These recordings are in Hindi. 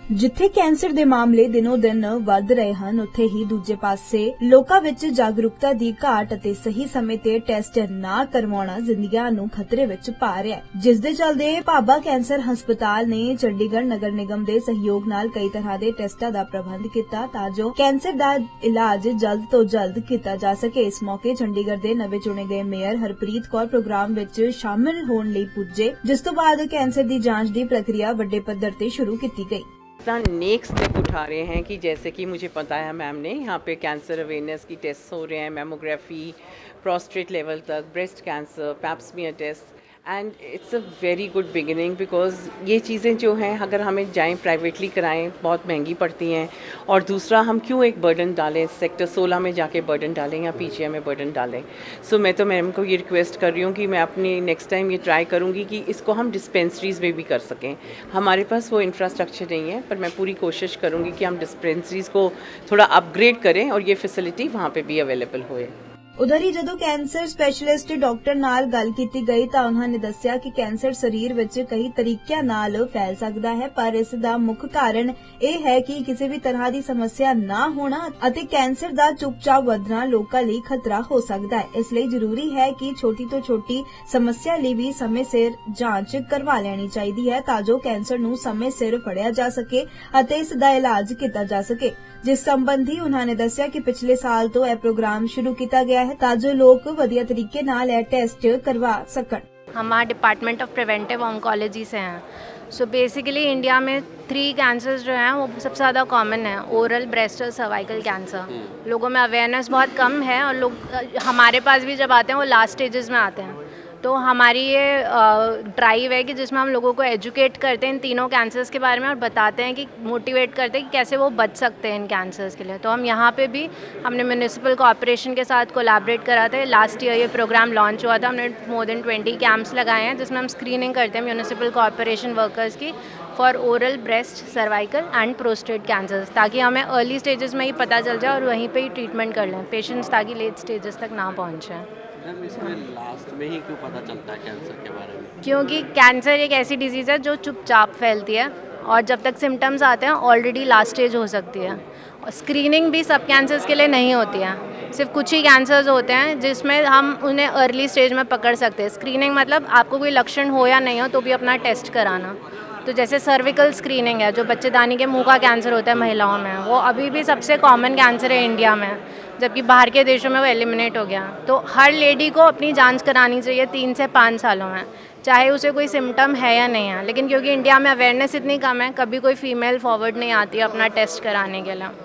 ਜਿੱਥੇ ਕੈਂਸਰ ਦੇ ਮਾਮਲੇ ਦਿਨੋਂ ਦਿਨ ਵੱਧ ਰਹੇ ਹਨ, ਉੱਥੇ ਹੀ ਦੂਜੇ ਪਾਸੇ ਲੋਕਾਂ ਵਿੱਚ ਜਾਗਰੂਕਤਾ ਦੀ ਘਾਟ ਅਤੇ ਸਹੀ ਸਮੇਂ ਤੇ ਟੈਸਟ ਨਾ ਕਰਵਾਉਣਾ ਜ਼ਿੰਦਗੀਆਂ ਨੂੰ ਖਤਰੇ ਵਿੱਚ ਪਾ ਰਿਹਾ ਹੈ, ਜਿਸ ਦੇ ਚੱਲਦੇ ਭਾਬਾ ਕੈਂਸਰ ਹਸਪਤਾਲ ਨੇ ਚੰਡੀਗੜ੍ਹ ਨਗਰ ਨਿਗਮ ਦੇ ਸਹਿਯੋਗ ਨਾਲ ਕਈ ਤਰ੍ਹਾਂ ਦੇ ਟੈਸਟਾਂ ਦਾ ਪ੍ਰਬੰਧ ਕੀਤਾ ਤਾਂ ਜੋ ਕੈਂਸਰ ਦਾ ਇਲਾਜ ਜਲਦ ਤੋਂ ਜਲਦ ਕੀਤਾ ਜਾ ਸਕੇ। ਇਸ ਮੌਕੇ ਚੰਡੀਗੜ੍ਹ ਦੇ ਨਵੇਂ ਚੁਣੇ ਗਏ ਮੇਅਰ ਹਰਪ੍ਰੀਤ ਕੌਰ ਪ੍ਰੋਗਰਾਮ ਵਿੱਚ ਸ਼ਾਮਿਲ ਹੋਣ ਲਈ ਪੁੱਜੇ, ਜਿਸ ਤੋਂ ਬਾਅਦ ਕੈਂਸਰ ਦੀ ਜਾਂਚ ਦੀ प्रक्रिया ਵੱਡੇ ਪੱਧਰ ਤੇ शुरू की गई। नेक्स्ट स्टेप उठा रहे हैं कि जैसे कि मुझे पता है मैम ने यहाँ पे कैंसर अवेयरनेस की टेस्ट हो रहे हैं, मैमोग्राफी, प्रोस्टेट लेवल तक, breast cancer, pap smear test, and it's a very good beginning because ये चीज़ें जो हैं अगर हमें जाएं प्राइवेटली कराएं बहुत महंगी पड़ती हैं, और दूसरा हम क्यों एक बर्डन डालें, सेक्टर 16 में जाके बर्डन डालें या पीजीआई में बर्डन डालें। सो मैं तो मैम को ये रिक्वेस्ट कर रही हूँ कि मैं अपनी नेक्स्ट टाइम ये ट्राई करूँगी कि इसको हम डिस्पेंसरीज़ में भी कर सकें। हमारे पास वो इंफ्रास्ट्रक्चर नहीं है, पर मैं पूरी कोशिश करूँगी कि हम डिस्पेंसरीज़ को थोड़ा अपग्रेड करें और ये फैसिलिटी वहाँ पर भी अवेलेबल होए। उधर ही जदों कैंसर स्पैशलिस्ट डॉक्टर नाल गल कीती गई तां उन्हां ने दस्सिया कि कैंसर शरीर विच कई तरीकिਆਂ नाल फैल सकदा है, पर इस दा मुख कारण ਇਹ है कि किसी भी तरह ਦੀ समस्या ना होना ਅਤੇ कैंसर ਦਾ ਚੁੱਪਚਾਪ ਵਧਣਾ ਲੋਕਾਂ ਲਈ ਖਤਰਾ ਹੋ ਸਕਦਾ ਹੈ। ਇਸ ਲਈ ਜ਼ਰੂਰੀ ਹੈ ਕਿ ਛੋਟੀ ਤੋਂ ਛੋਟੀ ਸਮੱਸਿਆ ਲਈ ਵੀ ਸਮੇਂ ਸਿਰ ਜਾਂਚ ਕਰਵਾ ਲੈਣੀ ਚਾਹੀਦੀ ਹੈ ਤਾਂ ਜੋ ਕੈਂਸਰ ਨੂੰ ਸਮੇਂ ਸਿਰ ਫੜਿਆ ਜਾ ਸਕੇ ਅਤੇ ਇਸ ਦਾ ਇਲਾਜ ਕੀਤਾ ਜਾ ਸਕੇ। जिस संबंधी उन्होंने दस्सिया कि पिछले साल तो यह प्रोग्राम शुरू किया गया है ताकि लोग वधिया तरीके नाल यह टेस्ट करवा सकन। हमारा डिपार्टमेंट ऑफ प्रिवेंटिव ऑन्कोलॉजी से हैं। सो बेसिकली इंडिया में 3 कैंसर्स जो हैं वो सबसे ज़्यादा कॉमन है, ओरल, ब्रेस्ट और सर्वाइकल कैंसर। लोगों में अवेयरनेस बहुत कम है और लोग हमारे पास भी जब आते हैं वो लास्ट स्टेजेस में आते हैं। तो हमारी ये ड्राइव है कि जिसमें हम लोगों को एजुकेट करते हैं इन तीनों कैंसर्स के बारे में और बताते हैं कि मोटिवेट करते हैं कि कैसे वो बच सकते हैं इन कैंसर्स के लिए। तो हम यहाँ पे भी हमने म्यूनिसिपल कॉर्पोरेशन के साथ कोलैबोरेट करा था। लास्ट ईयर ये प्रोग्राम लॉन्च हुआ था, हमने मोर देन 20 कैंप्स लगाए हैं जिसमें हम स्क्रीनिंग करते हैं म्यूनिसिपल कॉर्पोरेशन वर्कर्स की for oral, breast, cervical and prostate cancers, ताकि हमें अर्ली स्टेजेस में ही पता चल जाए और वहीं पे ही ट्रीटमेंट कर लें पेशेंट्स, ताकि लेट स्टेजेस तक ना पहुँचें। इसमें लास्ट में ही क्यों पता चलता है कैंसर के बारे में? क्योंकि कैंसर एक ऐसी डिजीज़ है जो चुपचाप फैलती है और जब तक सिम्टम्स आते हैं ऑलरेडी लास्ट स्टेज हो सकती है। और स्क्रीनिंग भी सब कैंसर्स के लिए नहीं होती है, सिर्फ कुछ ही कैंसर्स होते हैं जिसमें हम उन्हें अर्ली स्टेज में पकड़ सकते हैं। स्क्रीनिंग मतलब आपको कोई लक्षण हो या नहीं हो तो भी अपना टेस्ट कराना। तो जैसे सर्विकल स्क्रीनिंग है जो बच्चेदानी के मुंह का कैंसर होता है महिलाओं में, वो अभी भी सबसे कॉमन कैंसर है इंडिया में, जबकि बाहर के देशों में वो एलिमिनेट हो गया। तो हर लेडी को अपनी जांच करानी चाहिए 3 से 5 सालों में, चाहे उसे कोई सिम्टम है या नहीं है। लेकिन क्योंकि इंडिया में अवेयरनेस इतनी कम है, कभी कोई फीमेल फॉरवर्ड नहीं आती अपना टेस्ट कराने के लिए।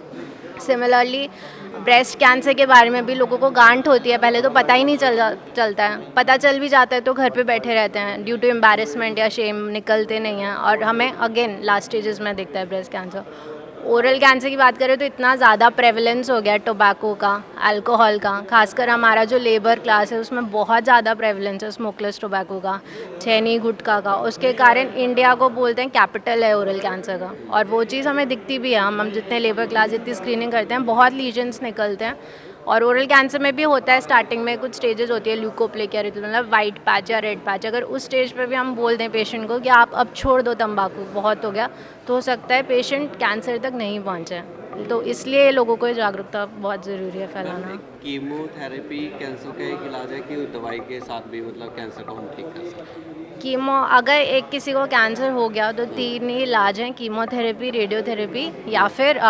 सिमिलरली ब्रेस्ट कैंसर के बारे में भी लोगों को गांठ होती है, पहले तो पता ही नहीं चलता है, पता चल भी जाता है तो घर पे बैठे रहते हैं ड्यू टू एम्बैरेसमेंट या शेम, निकलते नहीं हैं और हमें अगेन लास्ट स्टेजेस में दिखता है ब्रेस्ट कैंसर। ओरल कैंसर की बात करें तो इतना ज़्यादा प्रेवलेंस हो गया टोबैको का, अल्कोहल का, खासकर हमारा जो लेबर क्लास है उसमें बहुत ज़्यादा प्रेवलेंस है स्मोकलेस टोबैको का, छेनी गुटखा का। उसके कारण इंडिया को बोलते हैं कैपिटल है ओरल कैंसर का, और वो चीज़ हमें दिखती भी है। हम जितने लेबर क्लास जितनी स्क्रीनिंग करते हैं बहुत लीजन्स निकलते हैं। और ओरल कैंसर में भी होता है स्टार्टिंग में कुछ स्टेजेस होती है ल्यूकोप्लेकिया, मतलब वाइट पैच या रेड पैच। अगर उस स्टेज पे भी हम बोल दें पेशेंट को कि आप अब छोड़ दो तंबाकू, बहुत हो गया, तो हो सकता है पेशेंट कैंसर तक नहीं पहुंचे। तो इसलिए लोगों को जागरूकता बहुत ज़रूरी है फैलाना। कीमोथेरेपी कैंसर का एक इलाज है कि दवाई के साथ भी मतलब कैंसर को हम ठीक कर सकते हैं? कीमो, अगर एक किसी को कैंसर हो गया तो 3 ही इलाज हैं, कीमोथेरेपी, रेडियोथेरेपी या फिर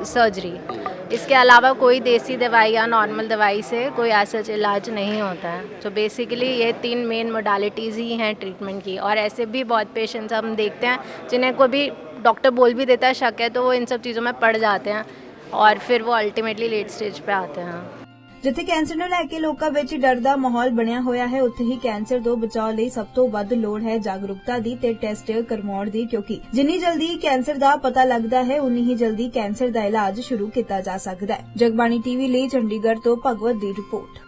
सर्जरी। इसके अलावा कोई देसी दवाई या नॉर्मल दवाई से कोई ऐसा इलाज नहीं होता है। तो बेसिकली ये 3 मेन मोडालिटीज़ ही हैं ट्रीटमेंट की। और ऐसे भी बहुत पेशेंट्स हम देखते हैं जिन्हें को भी डॉक्टर बोल भी देता है शक है, तो वो इन सब चीज़ों में पड़ जाते हैं और फिर वो अल्टीमेटली लेट स्टेज पे आते हैं। ਜਿੱਥੇ ਕੈਂਸਰ ਨੂੰ ਲੈ ਕੇ ਲੋਕਾਂ ਵਿੱਚ ਡਰ ਦਾ ਮਾਹੌਲ ਬਣਿਆ ਹੋਇਆ ਹੈ, ਉੱਥੇ ਹੀ ਕੈਂਸਰ ਤੋਂ ਬਚਾਅ ਲਈ ਸਭ ਤੋਂ ਵੱਧ ਲੋੜ ਹੈ ਜਾਗਰੂਕਤਾ ਦੀ ਤੇ ਟੈਸਟ ਕਰਵਾਉਣ ਦੀ, ਕਿਉਂਕਿ ਜਿੰਨੀ ਜਲਦੀ ਕੈਂਸਰ ਦਾ ਪਤਾ ਲੱਗਦਾ ਹੈ ਉਨੀ ਹੀ ਜਲਦੀ ਕੈਂਸਰ ਦਾ ਇਲਾਜ ਸ਼ੁਰੂ ਕੀਤਾ ਜਾ ਸਕਦਾ ਹੈ। ਜਗਬਾਣੀ ਟੀਵੀ ਲਈ ਚੰਡੀਗੜ੍ਹ ਤੋਂ ਭਗਵਤ ਦੀ ਰਿਪੋਰਟ।